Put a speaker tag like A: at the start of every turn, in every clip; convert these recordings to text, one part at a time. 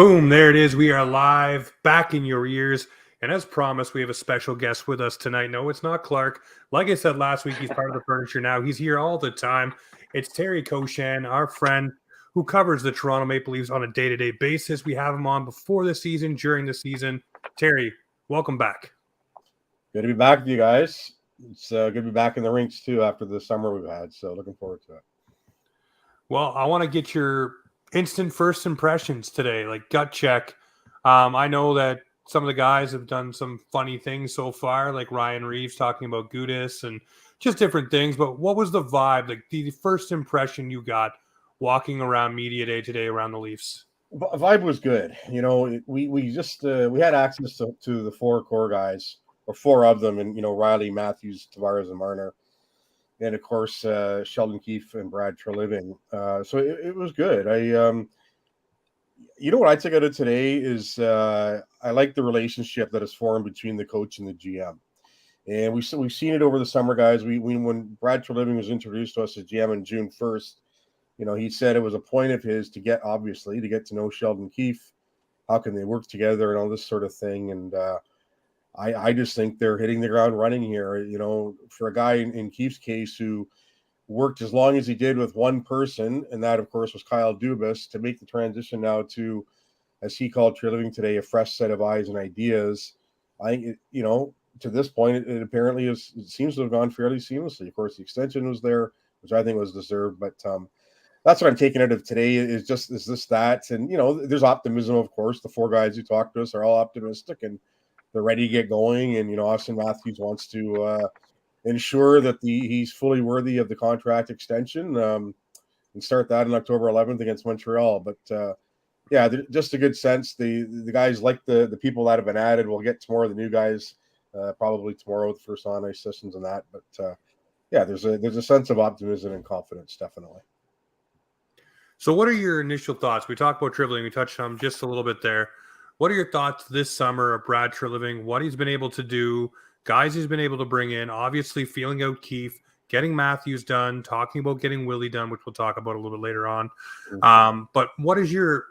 A: Boom, there it is. We are live, back in your ears. And as promised, we have a special guest with us tonight. No, it's not Clark. Like I said last week, he's part of the furniture now. He's here all the time. It's Terry Koshan, our friend who covers the Toronto Maple Leafs on a day-to-day basis. We have him on before the season, during the season. Terry, welcome back.
B: Good to be back with you guys. It's good to be back in the rinks, too, after the summer we've had. So looking forward to it.
A: Well, I want to get your instant first impressions today, like gut check. I know that some of the guys have done some funny things so far, like Ryan Reaves talking about Gudis and just different things. But what was the vibe, like the first impression you got walking around media day today around the Leafs?
B: Vibe was good. You know, we just we had access to the four core guys, or four of them, and Riley, Matthews, Tavares, and Marner, and of course Sheldon Keefe and Brad Treliving. So it was good. What I took out of today is I like the relationship that is formed between the coach and the GM, and we've seen it over the summer, guys. When Brad Treliving was introduced to us as GM on June 1st, he said it was a point of his to get to know Sheldon Keefe. How can they work together and all this sort of thing, and I just think they're hitting the ground running here. For a guy in Keefe's case who worked as long as he did with one person, and that, of course, was Kyle Dubas, to make the transition now to, as he called Treliving today, a fresh set of eyes and ideas. I think, to this point, it apparently it seems to have gone fairly seamlessly. Of course, the extension was there, which I think was deserved, but that's what I'm taking out of today is this, that. And, there's optimism, of course. The four guys who talked to us are all optimistic, and they're ready to get going. And, Austin Matthews wants to ensure that he's fully worthy of the contract extension and start that on October 11th against Montreal. But just a good sense. The guys like the people that have been added. We'll get to more of the new guys probably tomorrow with the first on ice sessions and that. But there's a sense of optimism and confidence, definitely.
A: So what are your initial thoughts? We talked about Treliving. We touched on just a little bit there. What are your thoughts this summer of Brad Treliving, what he's been able to do, guys he's been able to bring in, obviously feeling out Keefe, getting Matthews done, talking about getting Willie done, which we'll talk about a little bit later on. But what is your,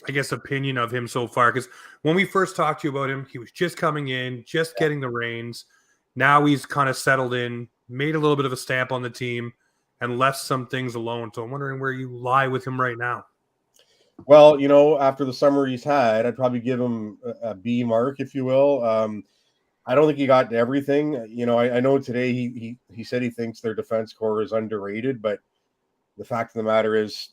A: opinion of him so far? Because when we first talked to you about him, he was just coming in, just getting the reins. Now he's kind of settled in, made a little bit of a stamp on the team, and left some things alone. So I'm wondering where you lie with him right now.
B: Well, after the summer he's had, I'd probably give him a B mark, if you will. I don't think he got to everything. I know today he said he thinks their defense core is underrated, but the fact of the matter is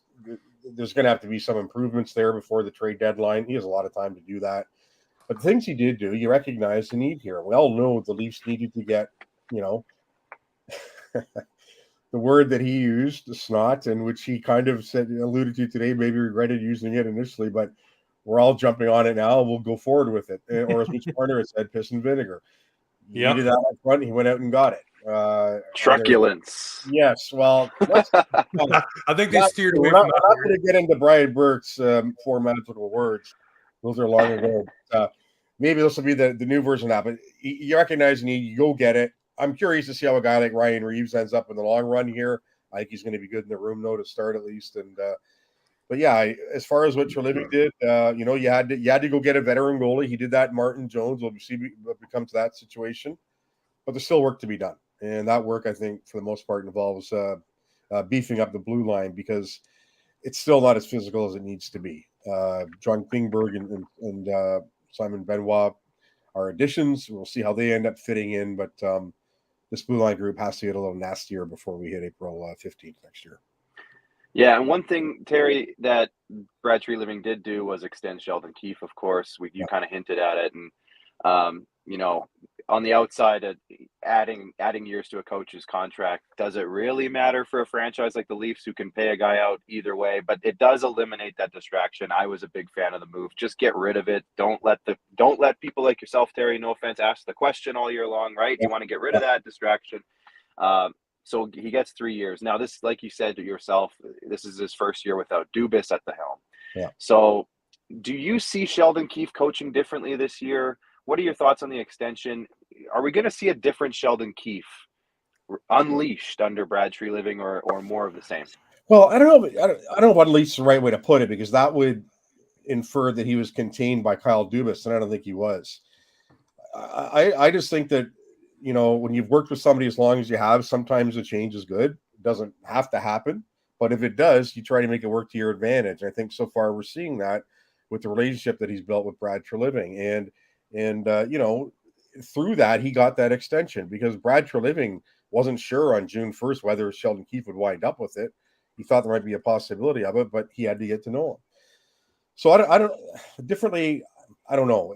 B: there's going to have to be some improvements there before the trade deadline. He has a lot of time to do that. But the things he did do, you recognize the need here. We all know the Leafs needed to get, the word that he used, the snot, and which he kind of alluded to today, maybe regretted using it initially, but we're all jumping on it now. We'll go forward with it. Or as Mitch Marner had said, piss and vinegar. He did that up front. He went out and got it.
C: Truculence.
B: Yes. Well,
A: I think they steered away
B: from
A: that.
B: I'm not going to get into Brian Burke's four magical words. Those are long ago. Maybe this will be the new version of that. But you recognize the need. You go get it. I'm curious to see how a guy like Ryan Reaves ends up in the long run here. I think he's going to be good in the room, though, to start at least. And but as far as what Treliving did, you had to go get a veteran goalie. He did that. Martin Jones will see what becomes that situation, but there's still work to be done, and that work, I think, for the most part, involves beefing up the blue line because it's still not as physical as it needs to be. John Klingberg and Simon Benoit are additions. We'll see how they end up fitting in, but this blue line group has to get a little nastier before we hit April 15th next year.
C: Yeah, and one thing, Terry, that Brad Treliving did do was extend Sheldon Keefe, of course. You kind of hinted at it. And, on the outside, adding years to a coach's contract, does it really matter for a franchise like the Leafs who can pay a guy out either way? But it does eliminate that distraction. I was a big fan of the move. Just get rid of it. Don't let people like yourself, Terry, no offense, ask the question all year long, right? You want to get rid of that distraction. So he gets 3 years. Now, this, like you said to yourself, this is his first year without Dubas at the helm.
B: Yeah.
C: So do you see Sheldon Keefe coaching differently this year? What are your thoughts on the extension? Are we going to see a different Sheldon Keefe unleashed under Brad Treliving or more of the same?
B: Well, I don't know if unleashed is the right way to put it, because that would inferred that he was contained by Kyle Dubas, and I don't think he was. I just think that, when you've worked with somebody as long as you have, sometimes a change is good. It doesn't have to happen, but if it does, you try to make it work to your advantage. I think so far we're seeing that with the relationship that he's built with Brad Treliving, and through that he got that extension because Brad Treliving wasn't sure on June 1st whether Sheldon Keefe would wind up with it. He thought there might be a possibility of it, but he had to get to know him. So I don't know.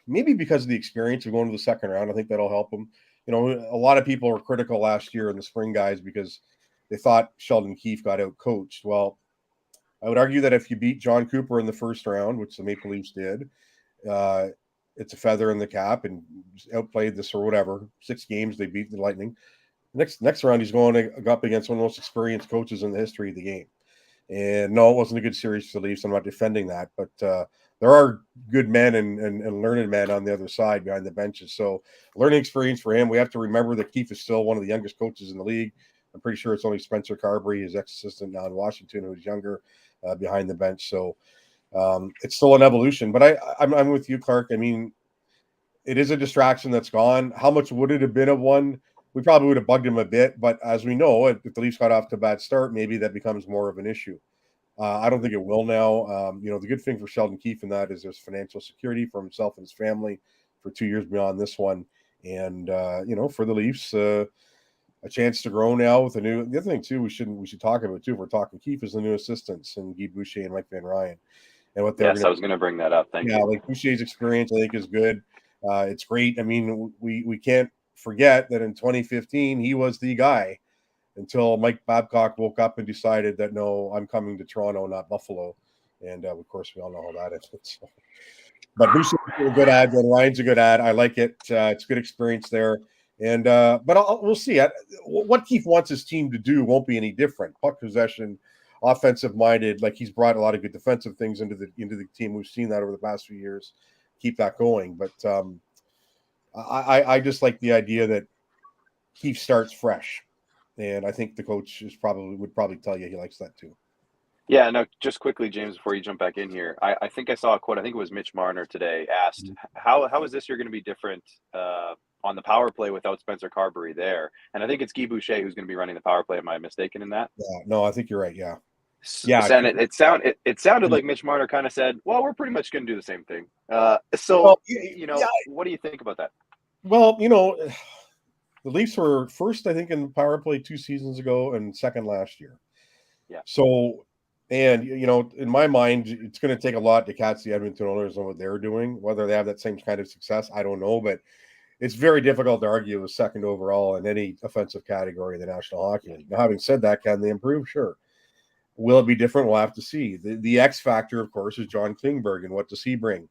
B: Maybe because of the experience of going to the second round, I think that'll help him. A lot of people were critical last year in the spring, guys, because they thought Sheldon Keefe got out coached. Well, I would argue that if you beat John Cooper in the first round, which the Maple Leafs did, it's a feather in the cap and outplayed this or whatever. 6 games they beat the Lightning. Next round, he's going up against one of the most experienced coaches in the history of the game. And no, it wasn't a good series for the Leafs. I'm not defending that, but there are good men and learned men on the other side behind the benches. So learning experience for him. We have to remember that Keefe is still one of the youngest coaches in the league. I'm pretty sure it's only Spencer Carberry, his ex-assistant now in Washington, who's younger behind the bench. So it's still an evolution. But I'm with you, Clark. I mean, it is a distraction that's gone. How much would it have been of one? We probably would have bugged him a bit. But as we know, if the Leafs got off to a bad start, maybe that becomes more of an issue. I don't think it will now. The good thing for Sheldon Keefe in that is there's financial security for himself and his family for 2 years beyond this one. And, for the Leafs, a chance to grow now with the other thing too, we should talk about too, if we're talking Keefe, is the new assistants and Guy Boucher and Mike Van Ryan. And what they're
C: I was going to bring that up. Thank you.
B: Like Boucher's experience, I think, is good. It's great. I mean, we can't forget that in 2015, he was the guy until Mike Babcock woke up and decided that, no, I'm coming to Toronto, not Buffalo. And, of course, we all know how that is. So, but Boucher's a good ad, and Ryan's a good ad. I like it. It's good experience there. And but we'll see. What Keefe wants his team to do won't be any different. Puck possession, offensive-minded. Like, he's brought a lot of good defensive things into the team. We've seen that over the past few years. Keep that going. But I just like the idea that Keefe starts fresh. And I think the coach would probably tell you he likes that too.
C: Yeah, no, just quickly, James, before you jump back in here, I think I saw a quote. I think it was Mitch Marner today asked, how is this year going to be different on the power play without Spencer Carberry there? And I think it's Guy Boucher who's going to be running the power play. Am I mistaken in that?
B: Yeah, no, I think you're right. Yeah.
C: Yeah. And it sounded like Mitch Marner kind of said, well, we're pretty much going to do the same thing. What do you think about that?
B: Well, the Leafs were first, I think, in the power play 2 seasons ago and second last year.
C: Yeah.
B: So, and, in my mind, it's going to take a lot to catch the Edmonton Oilers on what they're doing. Whether they have that same kind of success, I don't know. But it's very difficult to argue with second overall in any offensive category in the National Hockey League. Now, having said that, can they improve? Sure. Will it be different? We'll have to see. The X factor, of course, is John Klingberg, and what does he bring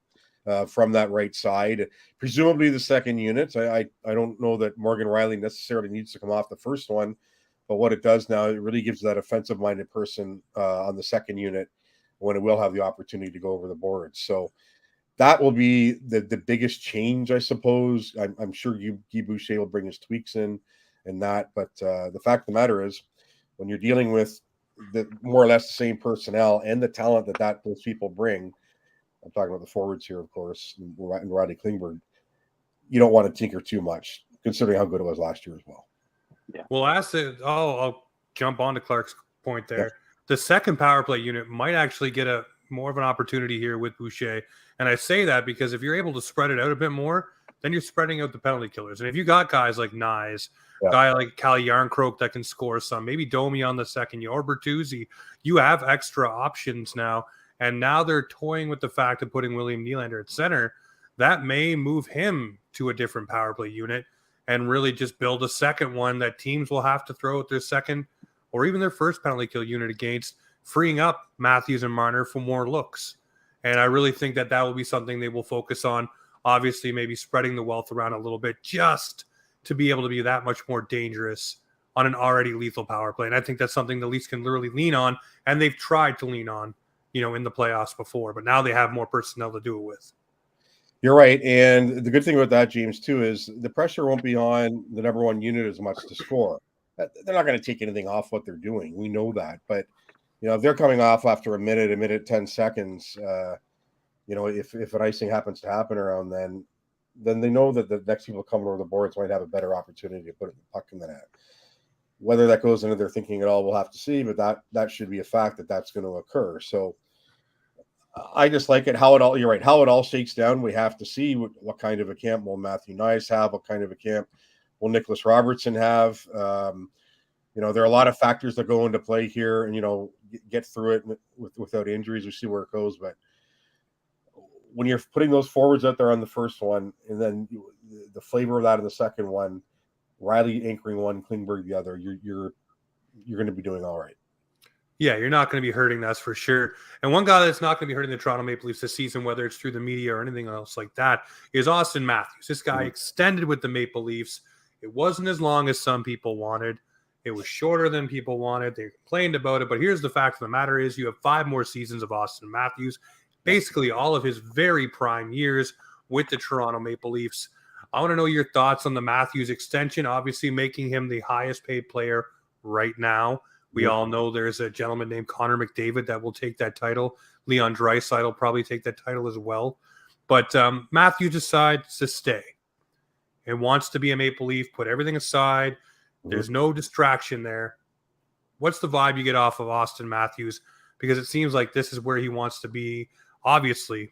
B: from that right side? Presumably the second unit. I don't know that Morgan Riley necessarily needs to come off the first one, but what it does now, it really gives that offensive-minded person on the second unit when it will have the opportunity to go over the board. So that will be the biggest change, I suppose. I'm sure Guy Boucher will bring his tweaks in and that, but the fact of the matter is, when you're dealing with the more or less the same personnel and the talent that those people bring, I'm talking about the forwards here, of course, and Rodney Klingberg, you don't want to tinker too much, considering how good it was last year as well.
C: Yeah.
A: Well, I'll jump on to Clark's point there. Yeah. The second power play unit might actually get more of an opportunity here with Boucher. And I say that because if you're able to spread it out a bit more, then you're spreading out the penalty killers. And if you got guys like Nyes, guy like Calle Yarncroke that can score some, maybe Domi on the second, or Bertuzzi, you have extra options now. And now they're toying with the fact of putting William Nylander at center. That may move him to a different power play unit and really just build a second one that teams will have to throw at their second or even their first penalty kill unit against, freeing up Matthews and Marner for more looks. And I really think that will be something they will focus on. Obviously, maybe spreading the wealth around a little bit just to be able to be that much more dangerous on an already lethal power play. And I think that's something the Leafs can literally lean on, and they've tried to lean on, in the playoffs before, but now they have more personnel to do it with.
B: You're right. And the good thing about that, James, too, is the pressure won't be on the number one unit as much to score. They're not going to take anything off what they're doing. We know that. But if they're coming off after a minute 10 seconds, if an icing happens to happen around then they know that the next people coming over the boards might have a better opportunity to put the puck in the net. Whether that goes into their thinking at all, we'll have to see, but that should be a fact that's going to occur. So I just like it you're right, how it all shakes down. We have to see what kind of a camp will Matthew Nyes have, what kind of a camp will Nicholas Robertson have. There are a lot of factors that go into play here, and get through it without injuries. We see where it goes, but when you're putting those forwards out there on the first one, and then the flavor of that in the second one, Riley anchoring one, Klingberg the other, you're going to be doing all right.
A: Yeah, you're not going to be hurting, that's for sure. And one guy that's not going to be hurting the Toronto Maple Leafs this season, whether it's through the media or anything else like that, is Auston Matthews. This guy extended with the Maple Leafs. It wasn't as long as some people wanted. It was shorter than people wanted. They complained about it. But here's the fact of the matter is you have 5 more seasons of Auston Matthews, basically all of his very prime years with the Toronto Maple Leafs. I want to know your thoughts on the Matthews extension, obviously making him the highest paid player right now. We all know there's a gentleman named Connor McDavid that will take that title. Leon Draisaitl will probably take that title as well. But Matthews decides to stay and wants to be a Maple Leaf, put everything aside. There's no distraction there. What's the vibe you get off of Auston Matthews? Because it seems like this is where he wants to be, obviously,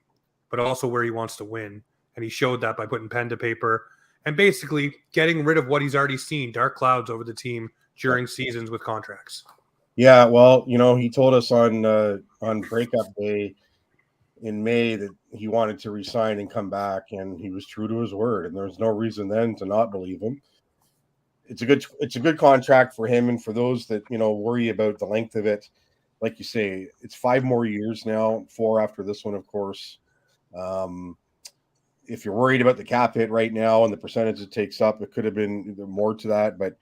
A: but also where he wants to win. And he showed that by putting pen to paper and basically getting rid of what he's already seen, dark clouds over the team during seasons with contracts.
B: Yeah, well, he told us on breakup day in May that he wanted to resign and come back, and he was true to his word, and there's no reason then to not believe him. It's a good contract for him, and for those that worry about the length of it, like you say, it's 5 more years now, 4 after this one, of course. If you're worried about the cap hit right now and the percentage it takes up, it could have been more to that, but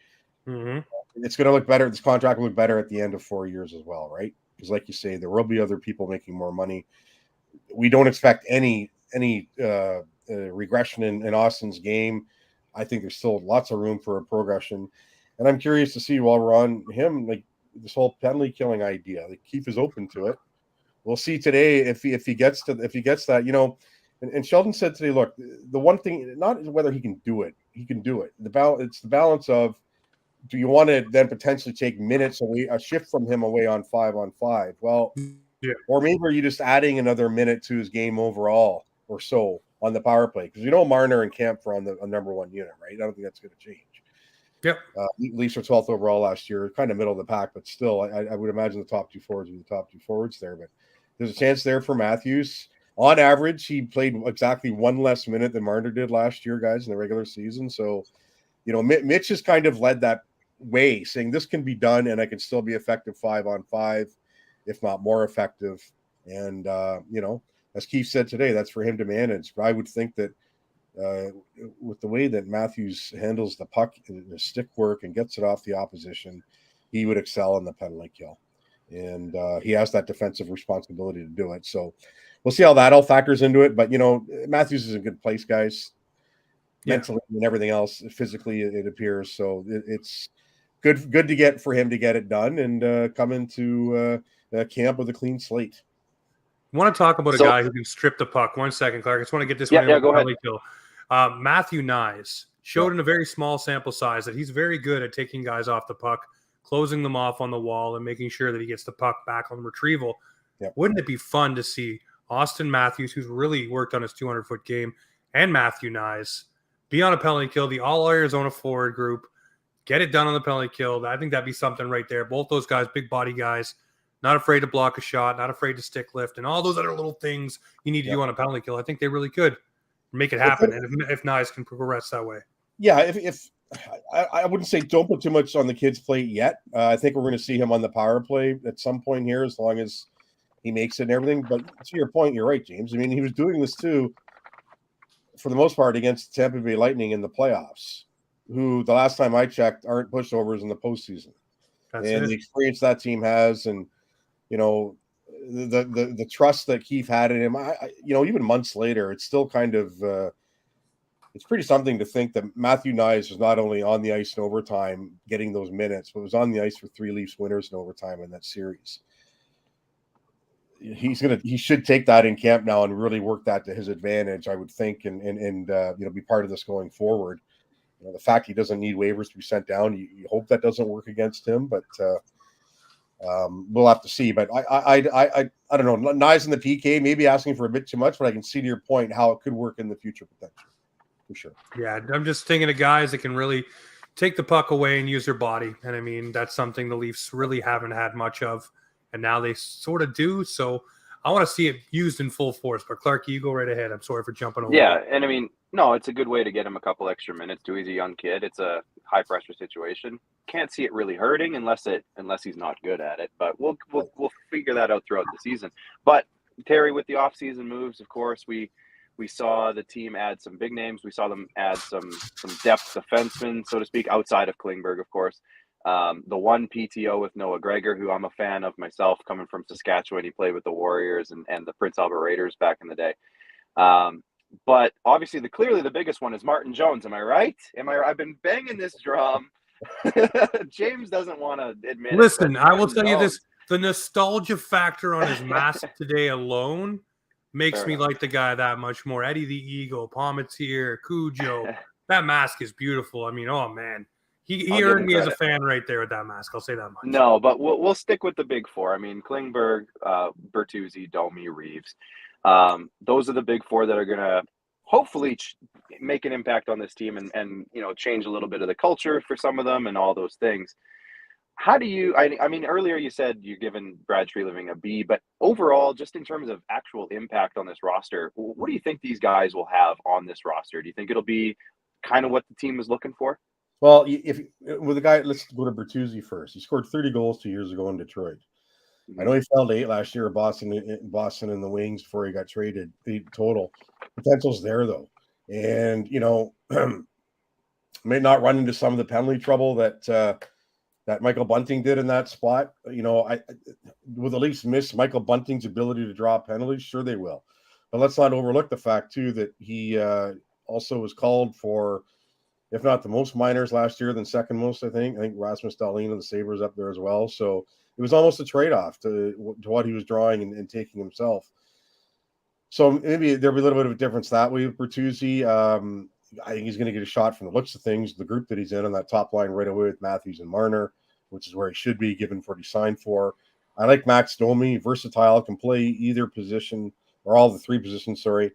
B: it's going to look better. This contract will look better at the end of 4 years as well, right? Because, like you say, there will be other people making more money. We don't expect any regression in Austin's game. I think there's still lots of room for a progression, and I'm curious to see while we're on him, like this whole penalty killing idea. Like Keefe is open to it. We'll see today if he gets that. And Sheldon said today, look, the one thing, not whether he can do it, he can do it. It's the balance of, do you want to then potentially take minutes away, a shift from him away on 5-on-5? Well, yeah. Or maybe are you just adding another minute to his game overall or so on the power play? Because Marner and Kemp are on the number 1 unit, right? I don't think that's going to change.
A: Yep.
B: Leafs were 12th overall last year, kind of middle of the pack, but still, I would imagine the top 2 forwards would be the top 2 forwards there. But there's a chance there for Matthews. On average, he played exactly 1 less minute than Marner did last year, guys, in the regular season. So, Mitch has kind of led that way, saying this can be done and I can still be effective 5-on-5, if not more effective. And, as Keefe said today, that's for him to manage. But I would think that with the way that Matthews handles the puck, the stick work, and gets it off the opposition, he would excel in the penalty kill. And he has that defensive responsibility to do it. So we'll see how that all factors into it. But, Matthews is in a good place, guys. Mentally and everything else, physically, it appears. So it's good to get for him to get it done and come into camp with a clean slate.
A: I want to talk about a guy who can strip the puck. 1 second, Clark. I just want to get this one in.
C: Yeah, go ahead.
A: Kill. Matthew Nyes showed in a very small sample size that he's very good at taking guys off the puck, closing them off on the wall, and making sure that he gets the puck back on retrieval.
B: Yep.
A: Wouldn't it be fun to see Auston Matthews, who's really worked on his 200-foot game, and Matthew Nyes be on a penalty kill, the all-Arizona forward group, get it done on the penalty kill? I think that'd be something right there. Both those guys, big body guys, not afraid to block a shot, not afraid to stick lift, and all those other little things you need to do on a penalty kill. I think they really could make it happen, and if Nyes can progress that way.
B: Yeah, if I wouldn't say don't put too much on the kid's plate yet. I think we're going to see him on the power play at some point here, as long as he makes it and everything. But to your point, you're right, James. I mean, he was doing this too, for the most part, against Tampa Bay Lightning in the playoffs, who the last time I checked aren't pushovers in the postseason. The experience that team has, and the trust that Keefe had in him, even months later, it's still kind of it's pretty something to think that Matthew Nyes was not only on the ice in overtime getting those minutes, but was on the ice for 3 Leafs winners in overtime in that series. he should take that in camp now and really work that to his advantage, I would think, and be part of this going forward. The fact he doesn't need waivers to be sent down, you hope that doesn't work against him, but we'll have to see. But I don't know. Nyes in the PK, maybe asking for a bit too much, but I can see to your point how it could work in the future potential for sure.
A: Yeah, I'm just thinking of guys that can really take the puck away and use their body, and I mean that's something the Leafs really haven't had much of, and now they sort of do. So I want to see it used in full force. But Clark, you go right ahead. I'm sorry for jumping over.
C: Yeah, and I mean, no, it's a good way to get him a couple extra minutes too. He's a young kid. It's a high pressure situation. Can't see it really hurting unless he's not good at it. But we'll figure that out throughout the season. But Terry, with the offseason moves, of course, we saw the team add some big names. We saw them add some depth defensemen, so to speak, outside of Klingberg, of course. The one PTO with Noah Gregor, who I'm a fan of myself, coming from Saskatchewan. He played with the Warriors and the Prince Albert Raiders back in the day. But obviously, clearly the biggest one is Martin Jones. Am I right? I've been banging this drum. James doesn't want to admit
A: Listen,
C: it.
A: I will tell you this. The nostalgia factor on his mask today alone makes me like the guy that much more. Eddie the Eagle, Palmetier, Cujo. That mask is beautiful. I mean, oh, man. He earned me as a fan right there with that mask. I'll say that much.
C: No, but we'll stick with the big four. I mean, Klingberg, Bertuzzi, Domi, Reaves. Those are the big four that are going to hopefully make an impact on this team and change a little bit of the culture for some of them and all those things. How do you, I mean, earlier you said you're giving Brad Treliving a B, but overall, just in terms of actual impact on this roster, what do you think these guys will have on this roster? Do you think it'll be kind of what the team is looking for?
B: Well, with the guy, let's go to Bertuzzi first. He scored 30 goals 2 years ago in Detroit. I know he fell to 8 last year at Boston in the Wings before he got traded. 8 total. Potential's there, though. And, may not run into some of the penalty trouble that Michael Bunting did in that spot. Will the Leafs miss Michael Bunting's ability to draw penalties? Sure they will. But let's not overlook the fact, too, that he also was called for, if not the most minors last year, then second most, I think. I think Rasmus Dahlin of the Sabres up there as well. So it was almost a trade-off to what he was drawing and taking himself. So maybe there'll be a little bit of a difference that way with Bertuzzi. I think he's going to get a shot from the looks of things, the group that he's in on that top line right away with Matthews and Marner, which is where he should be given what he signed for. I like Max Domi, versatile, can play either position or all the three positions, sorry.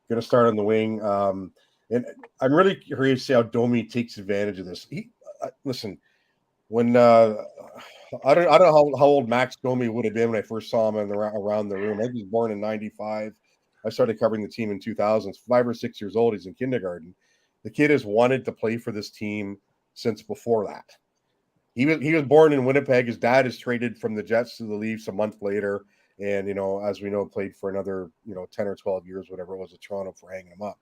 B: Going to start on the wing. And I'm really curious to see how Domi takes advantage of this. Listen, when I don't know how old Max Domi would have been when I first saw him around the room. I think he was born in 95. I started covering the team in 2000. 5 or 6 years old. He's in kindergarten. The kid has wanted to play for this team since before that. He was born in Winnipeg. His dad is traded from the Jets to the Leafs a month later. And, as we know, played for another, 10 or 12 years, whatever it was, at Toronto for hanging him up.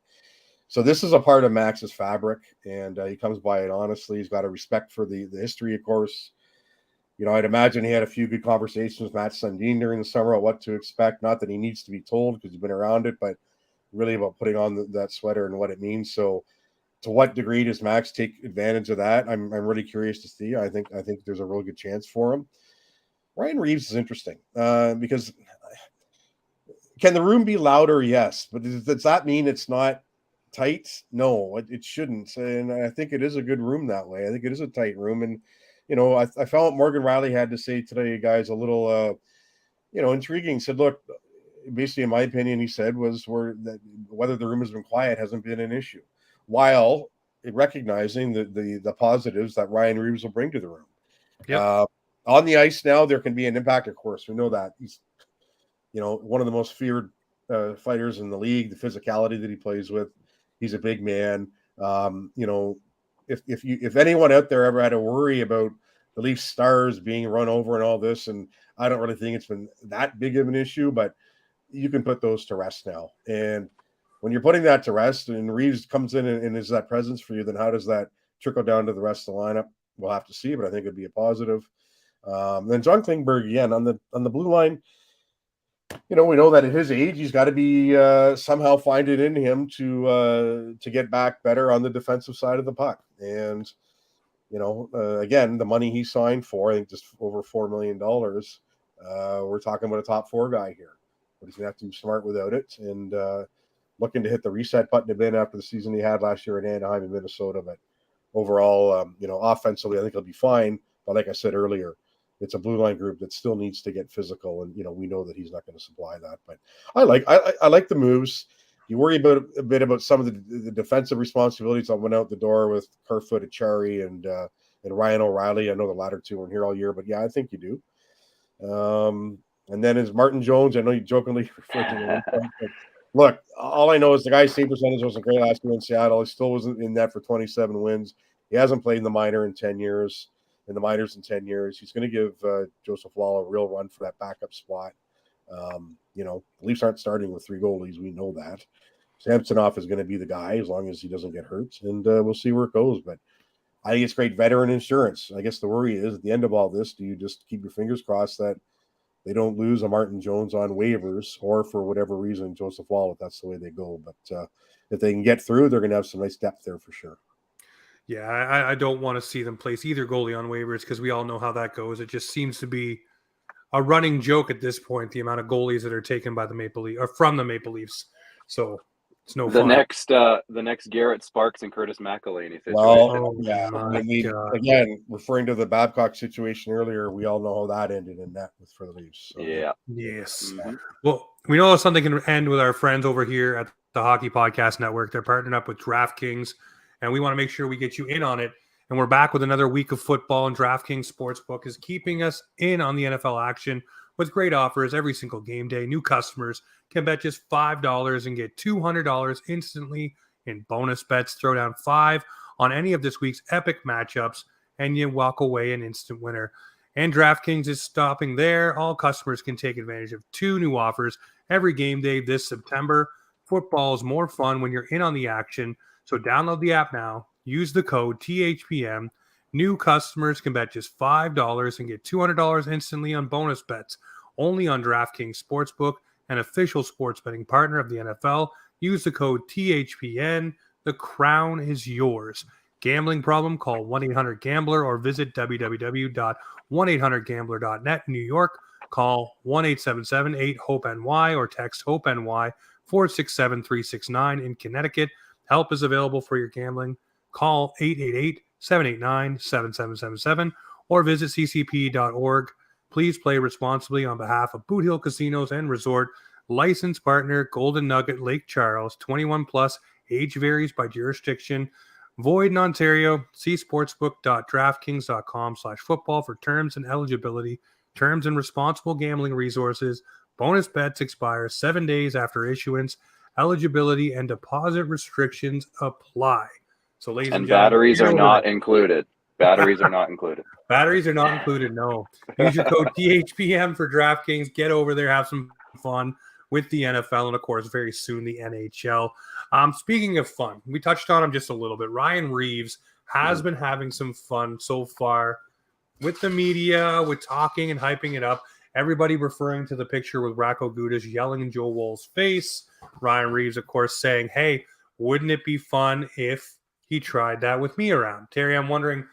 B: So this is a part of Max's fabric, and he comes by it honestly. He's got a respect for the history, of course. I'd imagine he had a few good conversations with Matt Sundin during the summer on what to expect. Not that he needs to be told because he's been around it, but really about putting on that sweater and what it means. So to what degree does Max take advantage of that? I'm really curious to see. I think there's a real good chance for him. Ryan Reaves is interesting because can the room be louder? Yes. But does that mean it's not tight? No, it shouldn't. And I think it is a good room that way. I think it is a tight room. And, I found what Morgan Riley had to say today, guys, a little, intriguing. He said, look, basically, in my opinion, he said, that whether the room has been quiet hasn't been an issue, while recognizing the positives that Ryan Reaves will bring to the room.
A: Yep.
B: On the ice now, there can be an impact, of course. We know that. He's, one of the most feared fighters in the league, the physicality that he plays with. He's a big man. If anyone out there ever had to worry about the Leafs stars being run over and all this, and I don't really think it's been that big of an issue, but you can put those to rest now. And when you're putting that to rest and Reaves comes in and is that presence for you, then how does that trickle down to the rest of the lineup? We'll have to see, but I think it'd be a positive. Then John Klingberg, again, on the blue line, we know that at his age, he's got to be somehow find it in him to get back better on the defensive side of the puck. And, again, the money he signed for, I think just over $4 million, we're talking about a top 4 guy here, but he's going to have to be smart without it, and looking to hit the reset button a bit after the season he had last year in Anaheim and Minnesota. But overall, offensively, I think he'll be fine. But like I said earlier, it's a blue line group that still needs to get physical, and we know that he's not going to supply that. But I like the moves. You worry about a bit about some of the defensive responsibilities that went out the door with Kerfoot, Achari, and Ryan O'Reilly. I know the latter two weren't here all year, but yeah, I think you do. And then is Martin Jones. I know you jokingly referred to him. Look, all I know is the guy's save percentage wasn't great last year in Seattle. He still wasn't in that for 27 wins. He hasn't played in the minors in 10 years. He's going to give Joseph Wall a real run for that backup spot. The Leafs aren't starting with 3 goalies. We know that. Samsonov is going to be the guy as long as he doesn't get hurt, and we'll see where it goes. But I think it's great veteran insurance. I guess the worry is at the end of all this, do you just keep your fingers crossed that they don't lose a Martin Jones on waivers, or for whatever reason, Joseph Wall, if that's the way they go. But if they can get through, they're going to have some nice depth there for sure.
A: Yeah, I don't want to see them place either goalie on waivers because we all know how that goes. It just seems to be a running joke at this point, the amount of goalies that are taken by the Maple Leafs or from the Maple Leafs. So it's no fun.
C: The next Garrett Sparks and Curtis McElhinney situation.
B: Well, again, referring to the Babcock situation earlier, we all know how that ended in that for the Leafs. So.
C: Yeah.
A: Yes. Mm-hmm. Well, we know something can end with our friends over here at the Hockey Podcast Network. They're partnering up with DraftKings, and we want to make sure we get you in on it. And we're back with another week of football, and DraftKings Sportsbook is keeping us in on the NFL action with great offers every single game day. New customers can bet just $5 and get $200 instantly in bonus bets. Throw down 5 on any of this week's epic matchups, and you walk away an instant winner. And DraftKings is stopping there. All customers can take advantage of 2 new offers every game day this September. Football is more fun when you're in on the action, so download the app now. Use the code THPM. New customers can bet just $5 and get $200 instantly on bonus bets. Only on DraftKings Sportsbook, an official sports betting partner of the NFL. Use the code THPN. The crown is yours. Gambling problem? Call 1-800-GAMBLER or visit www.1800gambler.net in New York. Call 1-877-8-HOPE-NY or text HOPE-NY 467-369 in Connecticut. Help is available for your gambling. Call 888-789-7777 or visit ccp.org. Please play responsibly on behalf of Boot Hill Casinos and Resort. Licensed partner, Golden Nugget, Lake Charles. 21 plus. Age varies by jurisdiction. Void in Ontario. See sportsbook.draftkings.com/football for terms and eligibility. Terms and responsible gambling resources. Bonus bets expire 7 days after issuance. Eligibility and deposit restrictions apply. So, ladies and gentlemen,
C: batteries are not included. Batteries are not included.
A: Batteries are not included, no. Use your code THPM for DraftKings. Get over there, have some fun with the NFL, and, of course, very soon the NHL. Speaking of fun, we touched on him just a little bit. Ryan Reaves has been having some fun so far with the media, with talking and hyping it up. Everybody referring to the picture with Racco Gudas yelling in Joe Woll's face. Ryan Reaves, of course, saying, hey, wouldn't it be fun if he tried that with me around? Terry, I'm wondering,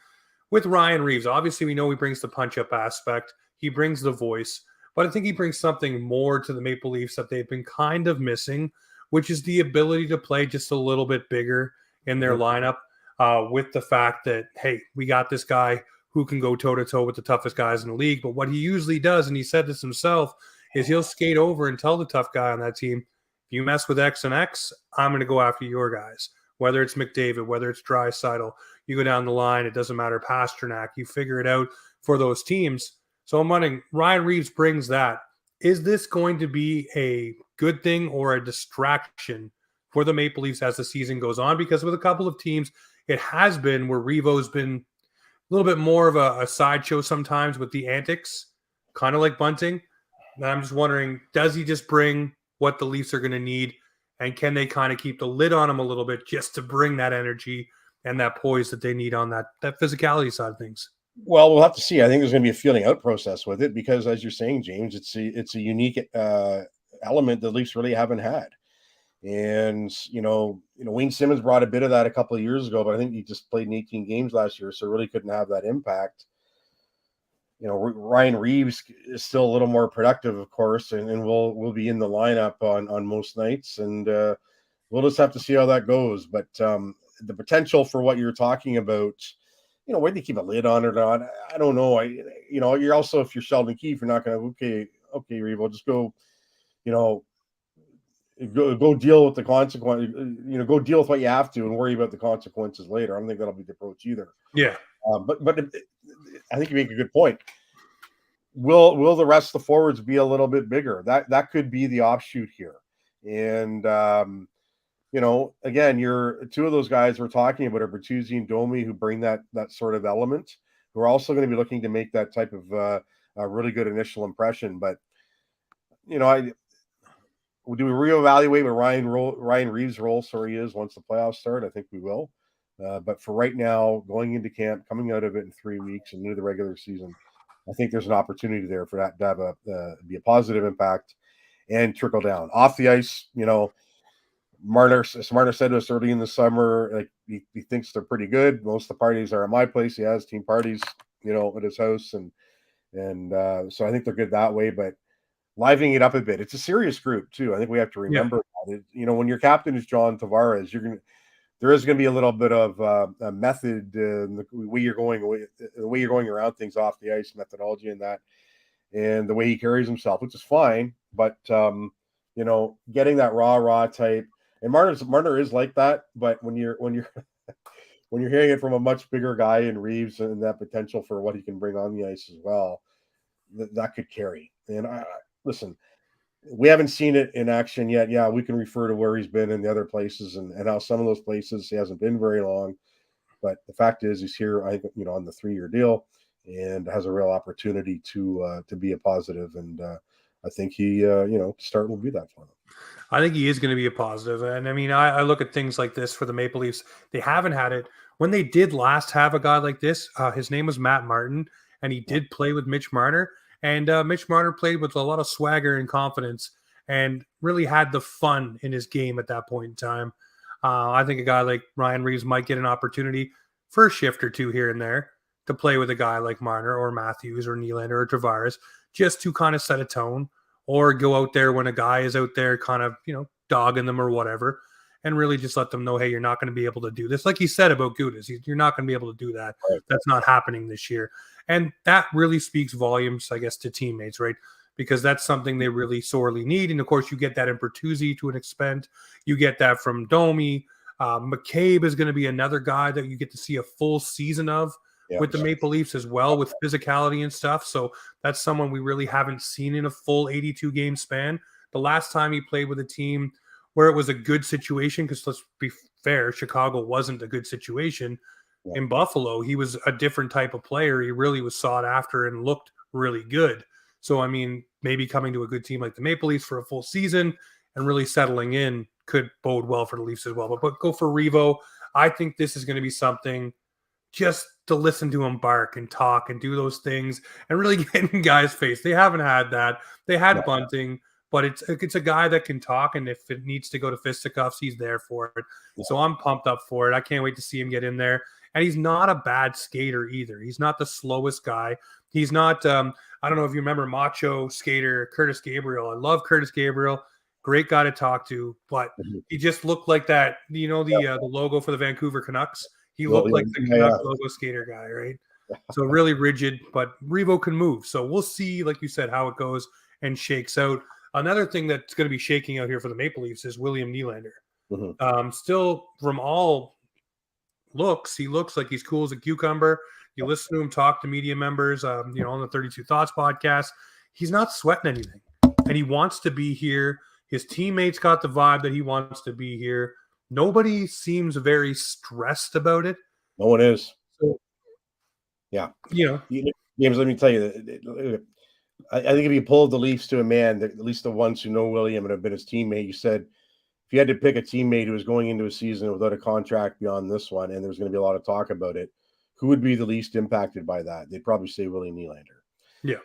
A: with Ryan Reaves, obviously we know he brings the punch-up aspect. He brings the voice. But I think he brings something more to the Maple Leafs that they've been kind of missing, which is the ability to play just a little bit bigger in their lineup with the fact that, hey, we got this guy who can go toe-to-toe with the toughest guys in the league. But what he usually does, and he said this himself, is he'll skate over and tell the tough guy on that team, if you mess with X and X, I'm going to go after your guys. Whether it's McDavid, whether it's Draisaitl, you go down the line, it doesn't matter, Pasternak, you figure it out for those teams. So I'm wondering, Ryan Reaves brings that. Is this going to be a good thing or a distraction for the Maple Leafs as the season goes on? Because with a couple of teams, it has been where Revo's been a little bit more of a sideshow sometimes with the antics, kind of like Bunting. And I'm just wondering, does he just bring what the Leafs are going to need? And can they kind of keep the lid on him a little bit just to bring that energy and that poise that they need on that physicality side of things?
B: Well, we'll have to see. I think there's going to be a feeling out process with it because, as you're saying, James, it's a unique element that Leafs really haven't had. And, Wayne Simmons brought a bit of that a couple of years ago, but I think he just played in 18 games last year, so really couldn't have that impact. Ryan Reaves is still a little more productive, of course, and will be in the lineup on most nights, and we'll just have to see how that goes. But the potential for what you're talking about, whether you keep a lid on it or not, I don't know. You're also, if you're Sheldon Keefe, you're not going to okay, Reeve, we'll just go, go deal with the consequence. Go deal with what you have to and worry about the consequences later. I don't think that'll be the approach either.
A: Yeah.
B: But I think you make a good point. Will the rest of the forwards be a little bit bigger? That could be the offshoot here. And again, you're two of those guys we're talking about are Bertuzzi and Domi, who bring that sort of element, who are also going to be looking to make that type of a really good initial impression. But do we reevaluate what Ryan Reaves' role is once the playoffs start? I think we will. But for right now, going into camp, coming out of it in 3 weeks and into the regular season, I think there's an opportunity there for that to have be a positive impact and trickle down off the ice. Marner said to us early in the summer, like he thinks they're pretty good. Most of the parties are at my place. He has team parties, at his house, and so I think they're good that way. But livening it up a bit, it's a serious group too. I think we have to remember that. When your captain is John Tavares, there is going to be a little bit of a method in the way you're going around things off the ice, methodology in that, and the way he carries himself, which is fine. But getting that raw type, and Marner is like that. But when you're when you're hearing it from a much bigger guy in Reaves and that potential for what he can bring on the ice as well, that could carry. And listen, we haven't seen it in action yet. Yeah, we can refer to where he's been in the other places and how some of those places he hasn't been very long. But the fact is, he's here, I think, on the 3-year deal and has a real opportunity to be a positive. And I think he, start will be that for him.
A: I think he is going to be a positive. And I mean, I look at things like this for the Maple Leafs. They haven't had it. When they did last have a guy like this, his name was Matt Martin, and he did play with Mitch Marner. And Mitch Marner played with a lot of swagger and confidence and really had the fun in his game at that point in time. I think a guy like Ryan Reaves might get an opportunity for a shift or two here and there to play with a guy like Marner or Matthews or Nylander or Tavares, just to kind of set a tone, or go out there when a guy is out there kind of, dogging them or whatever, and really just let them know, hey, you're not going to be able to do this. Like he said about Gudas, you're not going to be able to do that.
B: Right.
A: That's not happening this year. And that really speaks volumes, I guess, to teammates, right? Because that's something they really sorely need. And of course, you get that in Bertuzzi to an extent. You get that from Domi. McCabe is going to be another guy that you get to see a full season of with the Maple Leafs as well, with physicality and stuff. So that's someone we really haven't seen in a full 82 game span. The last time he played with a team where it was a good situation, because let's be fair, Chicago wasn't a good situation. In Buffalo, he was a different type of player. He really was sought after and looked really good. So, I mean, maybe coming to a good team like the Maple Leafs for a full season and really settling in could bode well for the Leafs as well. But go for Revo. I think this is going to be something just to listen to him bark and talk and do those things and really get in guys' face. They haven't had that. They had Bunting, but it's a guy that can talk, and if it needs to go to fisticuffs, he's there for it. So I'm pumped up for it. I can't wait to see him get in there. And he's not a bad skater either. He's not the slowest guy. He's not, I don't know if you remember macho skater Curtis Gabriel. I love Curtis Gabriel. Great guy to talk to, but he just looked like that, the logo for the Vancouver Canucks. He looked like the Canucks logo skater guy, right? So really rigid, but Revo can move. So we'll see, like you said, how it goes and shakes out. Another thing that's going to be shaking out here for the Maple Leafs is William Nylander. Still, from all looks, he looks like he's cool as a cucumber. You listen to him talk to media members, on the 32 Thoughts podcast. He's not sweating anything, and he wants to be here. His teammates got the vibe that he wants to be here. Nobody seems very stressed about it.
B: No one is.
A: So,
B: James, let me tell you, I think if you pulled the Leafs to a man, at least the ones who know William and have been his teammate, you said if you had to pick a teammate who was going into a season without a contract beyond this one, and there's going to be a lot of talk about it, who would be the least impacted by that? They'd probably say William Nylander.
A: Yeah.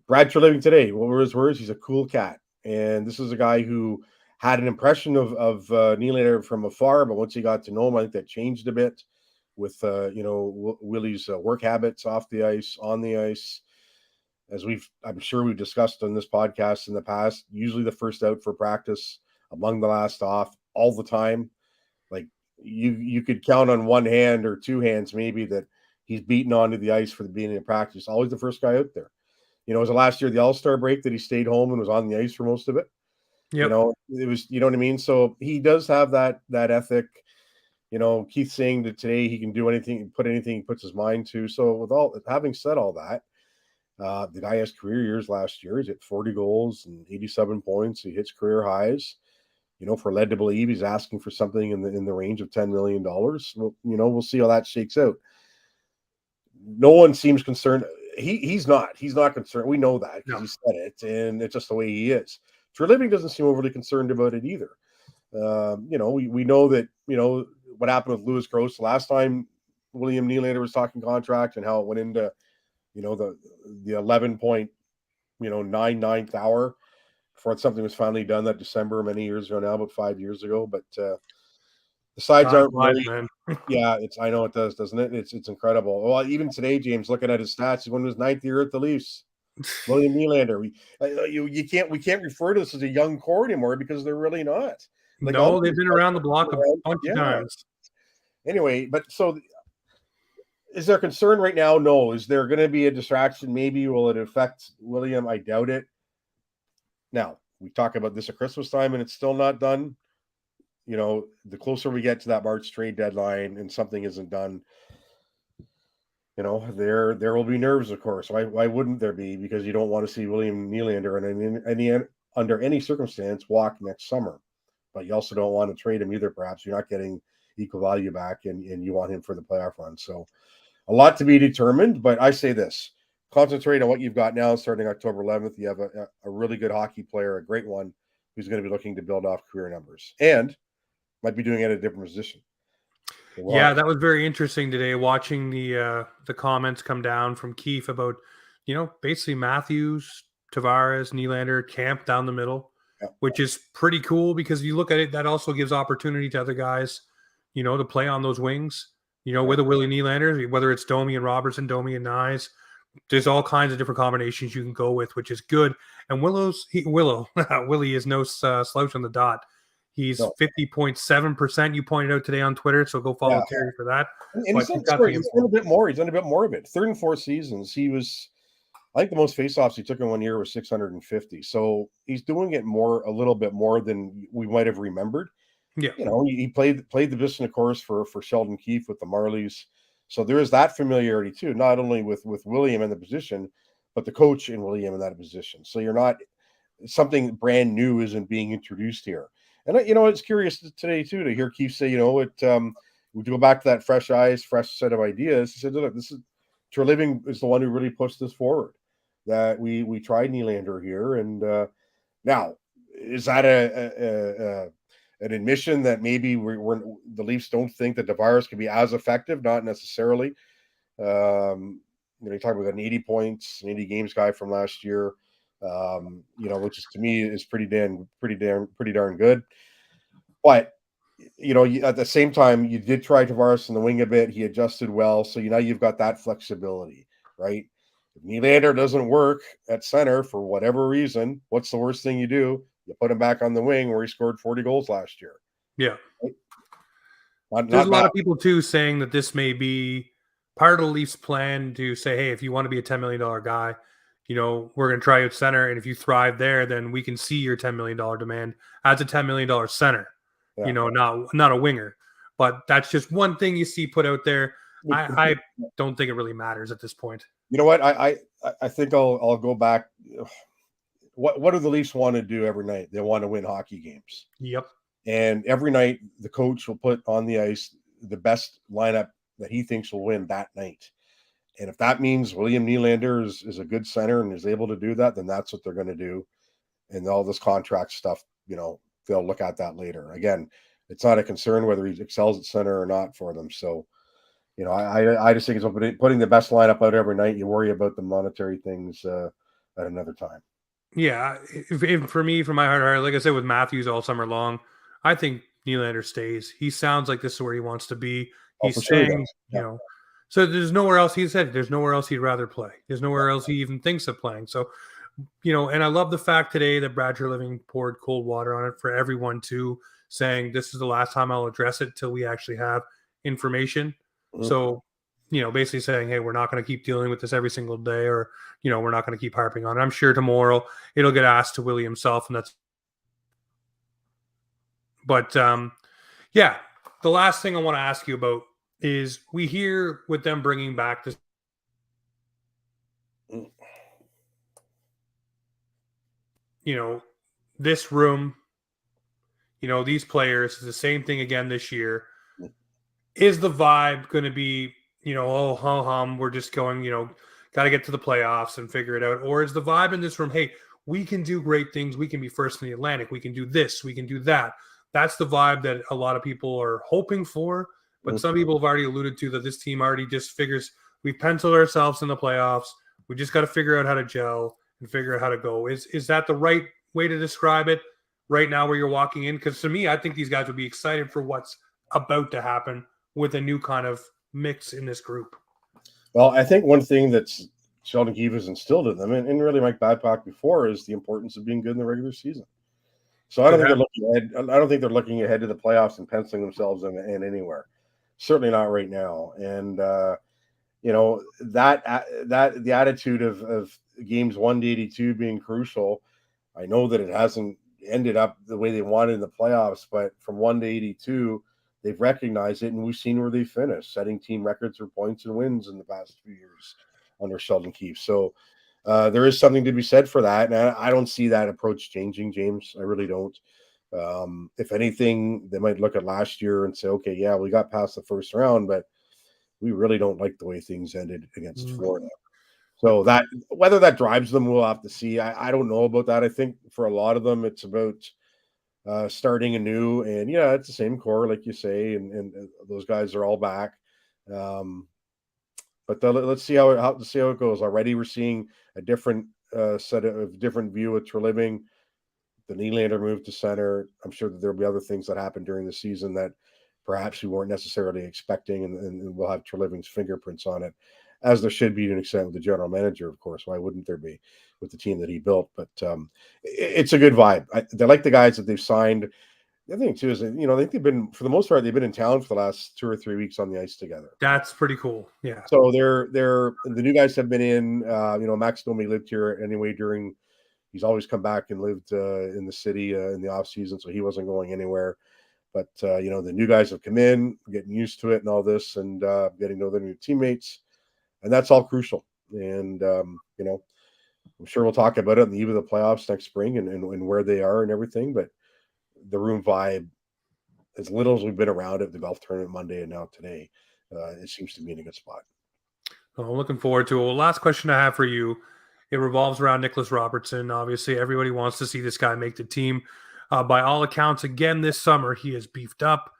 B: Brad Treliving today, what were his words? He's a cool cat. And this is a guy who had an impression of Nylander from afar, but once he got to know him, I think that changed a bit with, Willie's work habits off the ice, on the ice. as I'm sure we've discussed on this podcast in the past, usually the first out for practice, among the last off, all the time. Like you could count on one hand or two hands maybe that he's beaten onto the ice for the beginning of practice. Always the first guy out there. Was it last year the All-Star break that he stayed home and was on the ice for most of it?
A: Yep.
B: It was, you know what I mean? So he does have that ethic. Keith saying that today he can do anything, put anything he puts his mind to. So having said all that, the guy has career years last year. He's hit 40 goals and 87 points. He hits career highs. For led to believe he's asking for something in the range of $10 million. Well, we'll see how that shakes out. No one seems concerned. He's not concerned. We know that because he said it, and it's just the way he is. Treliving doesn't seem overly concerned about it either. We know that, what happened with Lewis Gross last time William Nylander was talking contract and how it went into, the 11.99th hour before something was finally done that December many years ago now, about 5 years ago. But the sides aren't really, yeah, I know it does, doesn't it? It's incredible. Well, even today, James, looking at his stats, he won his 9th year at the Leafs. William Nylander. We can't refer to this as a young core anymore because they're really not.
A: No, they've been around the block a bunch of times.
B: Anyway, but so is there concern right now? No. Is there going to be a distraction? Maybe. Will it affect William? I doubt it. Now, we talk about this at Christmas time and it's still not done. The closer we get to that March trade deadline and something isn't done, there will be nerves, of course. Why wouldn't there be? Because you don't want to see William Nylander under any circumstance walk next summer. But you also don't want to trade him either. Perhaps you're not getting equal value back and you want him for the playoff run. So a lot to be determined, but I say this, concentrate on what you've got now starting October 11th. You have a really good hockey player, a great one, who's going to be looking to build off career numbers and might be doing it at a different position.
A: Yeah, that was very interesting today, watching the comments come down from Keefe about, basically Matthews, Tavares, Nylander, Camp down the middle, which is pretty cool because if you look at it, that also gives opportunity to other guys, to play on those wings, with a Willie Nylander, whether it's Domi and Robertson, Domi and Nyes. There's all kinds of different combinations you can go with, which is good. And Willie is no slouch on the dot. He's 50.7%. You pointed out today on Twitter, so go follow Terry for that.
B: And he's done a bit more. He's done a bit more of it. 3rd and 4th seasons, he was, I think the most faceoffs he took in 1 year was 650. So he's doing it a little bit more than we might have remembered.
A: Yeah,
B: he played the position, of course, for Sheldon Keefe with the Marlies. So there is that familiarity too, not only with William in the position, but the coach and William in that position. So you're not, something brand new isn't being introduced here. And it's curious today too to hear Keefe say, we go back to that fresh eyes, fresh set of ideas. He said, look, this is Treliving is the one who really pushed this forward. That we tried Nylander here, and now is that an admission that maybe we're the Leafs don't think that Tavares can be as effective? Not necessarily. You talk about an 80 points, an 80 games guy from last year. Which is to me is pretty darn good. But at the same time, you did try Tavares in the wing a bit. He adjusted well, so you've got that flexibility, right? If Nylander doesn't work at center for whatever reason, what's the worst thing you do? You put him back on the wing where he scored 40 goals last year.
A: Yeah. Right? There's a lot of people too saying that this may be part of the Leafs' plan to say, hey, if you want to be a $10 million guy, we're going to try you at center. And if you thrive there, then we can see your $10 million demand as a $10 million center, not a winger. But that's just one thing you see put out there. I don't think it really matters at this point.
B: You know what? I think I'll go back. What do the Leafs want to do every night? They want to win hockey games.
A: Yep.
B: And every night the coach will put on the ice the best lineup that he thinks will win that night. And if that means William Nylander is a good center and is able to do that, then that's what they're going to do. And all this contract stuff, they'll look at that later. Again, it's not a concern whether he excels at center or not for them. So, I just think it's putting the best lineup out every night. You worry about the monetary things at another time.
A: Yeah. If for me, from my heart, like I said, with Matthews all summer long, I think Nylander stays. He sounds like this is where he wants to be. He's saying, So there's nowhere else, he said, there's nowhere else he'd rather play. There's nowhere else he even thinks of playing. So, and I love the fact today that Brad Treliving poured cold water on it for everyone too, saying this is the last time I'll address it till we actually have information.
B: Mhm.
A: So, basically saying, hey, we're not going to keep dealing with this every single day, or, we're not going to keep harping on it. I'm sure tomorrow it'll get asked to Willie himself, and that's, but yeah, the last thing I want to ask you about is we hear with them bringing back this,
B: Mm.
A: this room, these players, the same thing again this year. Is the vibe going to be, oh, hum, we're just going, got to get to the playoffs and figure it out? Or is the vibe in this room, hey, we can do great things. We can be first in the Atlantic. We can do this. We can do that. That's the vibe that a lot of people are hoping for. But some people have already alluded to that this team already just figures we've penciled ourselves in the playoffs. We just got to figure out how to gel and figure out how to go. Is that the right way to describe it right now where you're walking in? Because to me, I think these guys would be excited for what's about to happen with a new kind of mix in this group.
B: Well, I think one thing that's Sheldon Keefe has instilled in them, and really Mike Babcock before, is the importance of being good in the regular season. So I don't think they're looking ahead. I don't think they're looking ahead to the playoffs and penciling themselves in anywhere. Certainly not right now. And that the attitude of games 1 to 82 being crucial. I know that it hasn't ended up the way they wanted in the playoffs, but from 1 to 82, they've recognized it, and we've seen where they finished, setting team records for points and wins in the past few years under Sheldon Keefe. So there is something to be said for that, and I don't see that approach changing, James. I really don't. If anything, they might look at last year and say, okay, yeah, we got past the first round, but we really don't like the way things ended against Florida. So that whether that drives them, we'll have to see. I don't know about that. I think for a lot of them, it's about starting anew, and it's the same core, like you say, and those guys are all back. But let's see how it goes. Already, we're seeing a different set of different view with Treliving. The Nylander move to center. I'm sure that there'll be other things that happen during the season that perhaps we weren't necessarily expecting, and we'll have Treliving's fingerprints on it, as there should be to an extent with the general manager, of course. Why wouldn't there be with the team that he built? But it's a good vibe. They like the guys that they've signed. The other thing too is that, I think they've been, for the most part, they've been in town for the last 2 or 3 weeks on the ice together.
A: That's pretty cool. Yeah.
B: So they're the new guys have been in. Max Domi lived here anyway during. He's always come back and lived in the city in the off season, so he wasn't going anywhere. But the new guys have come in, getting used to it and all this, and getting to know their new teammates, and that's all crucial. And I'm sure we'll talk about it on the eve of the playoffs next spring and where they are and everything. But the room vibe, as little as we've been around it, the golf tournament Monday and now today, it seems to be in a good spot.
A: Well, I'm looking forward to it. Well, last question I have for you. It revolves around Nicholas Robertson. Obviously, everybody wants to see this guy make the team. By all accounts, again, this summer, he has beefed up.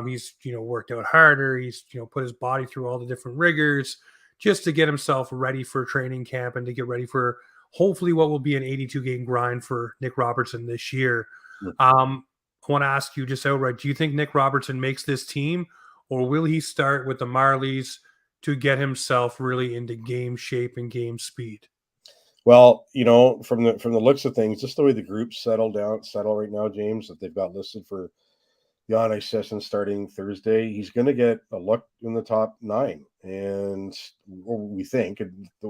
A: He's, worked out harder. He's, put his body through all the different rigors just to get himself ready for training camp and to get ready for hopefully what will be an 82-game grind for Nick Robertson this year. I want to ask you just outright, do you think Nick Robertson makes this team, or will he start with the Marlies to get himself really into game shape and game speed?
B: Well, from the looks of things, just the way the groups settle right now, James, that they've got listed for the on-ice session starting Thursday, he's going to get a look in the top 9. And we think,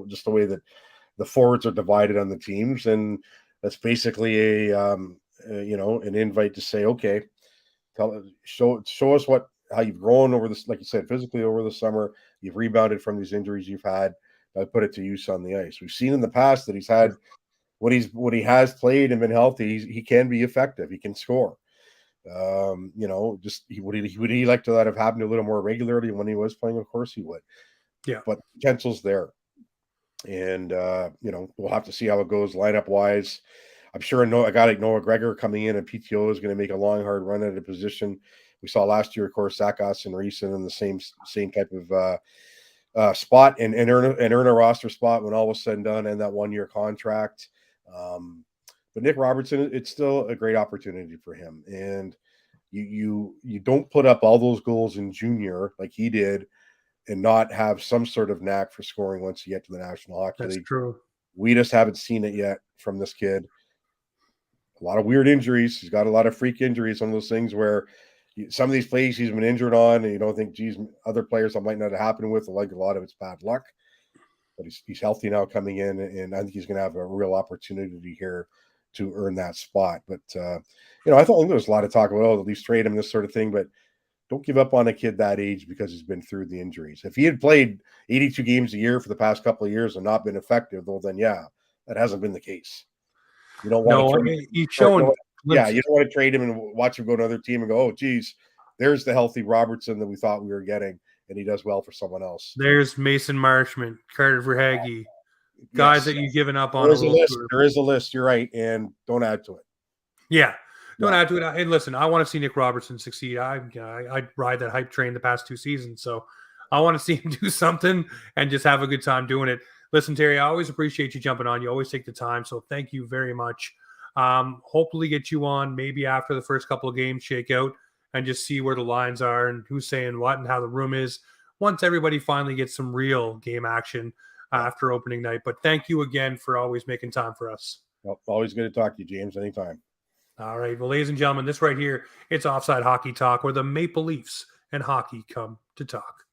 B: just the way that the forwards are divided on the teams, and that's basically an invite to say, okay, show us how you've grown over this, like you said, physically over the summer. You've rebounded from these injuries you've had. Put it to use on the ice. We've seen in the past that he's had what he has played and been healthy. He can be effective. He can score. Would he like to have happened a little more regularly when he was playing? Of course he would.
A: Yeah,
B: but potential's there, and we'll have to see how it goes lineup wise. I'm sure a guy like Noah Gregor coming in at PTO is going to make a long, hard run at a position. We saw last year, of course, Sakas and Reason in the same type of spot and earn a roster spot when all was said and done, and that 1-year contract. But Nick Robertson, it's still a great opportunity for him. And you don't put up all those goals in junior like he did and not have some sort of knack for scoring once you get to the National Hockey
A: That's
B: League.
A: true.
B: We just haven't seen it yet from this kid. A lot of weird injuries. He's got a lot of freak injuries. Some of those things where some of these plays he's been injured on, and you don't think, geez, other players that might not have happened with. Like a lot of it's bad luck. But he's healthy now coming in, and I think he's going to have a real opportunity here to earn that spot. But, I thought there was a lot of talk about, at least trade him, this sort of thing. But don't give up on a kid that age because he's been through the injuries. If he had played 82 games a year for the past couple of years and not been effective, well, then, yeah, that hasn't been the case. You don't want to trade
A: he's showing.
B: you don't want to trade him and watch him go to another team and go, oh, geez, there's the healthy Robertson that we thought we were getting, and he does well for someone else.
A: There's Mason Marchment, Carter Verhaeghe, guys that you've given up on.
B: There is a list. You're right, and don't add to it.
A: Yeah, don't add to it. And listen, I want to see Nick Robertson succeed. I ride that hype train the past 2 seasons, so I want to see him do something and just have a good time doing it. Listen, Terry, I always appreciate you jumping on. You always take the time, so thank you very much. Hopefully get you on maybe after the first couple of games shake out and just see where the lines are and who's saying what and how the room is once everybody finally gets some real game action after opening night. But thank you again for always making time for us.
B: Well, always good to talk to you, James, anytime.
A: All right. Well, ladies and gentlemen, this right here, it's Offside Hockey Talk, where the Maple Leafs and hockey come to talk.